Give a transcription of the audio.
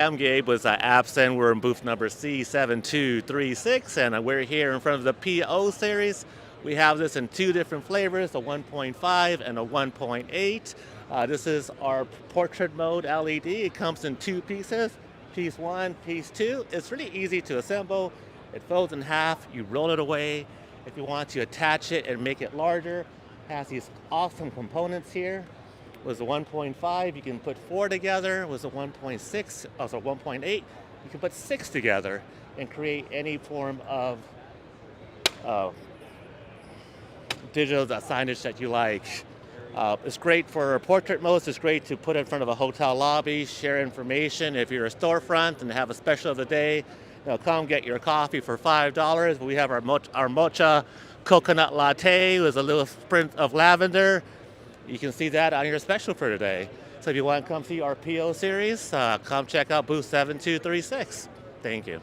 I'm Gabe with Absen. We're in booth number C7236, and we're here in front of the PO series. We have this in two different flavors, a 1.5 and a 1.8. This is our portrait mode LED. It comes in two pieces, piece one, piece two. It's really easy to assemble. It folds in half, you roll it away. If you want to attach it and make it larger, it has these awesome components here. Was a 1.5, you can put 4 together. Was a 1.6, also 1.8, you can put 6 together and create any form of digital signage that you like. It's great for portrait modes. It's great to put in front of a hotel lobby, share information. If you're a storefront and have a special of the day, come get your coffee for $5. We have our mocha coconut latte with a little sprint of lavender. You can see that on your special for today. So if you want to come see our PO series, come check out booth 7236. Thank you.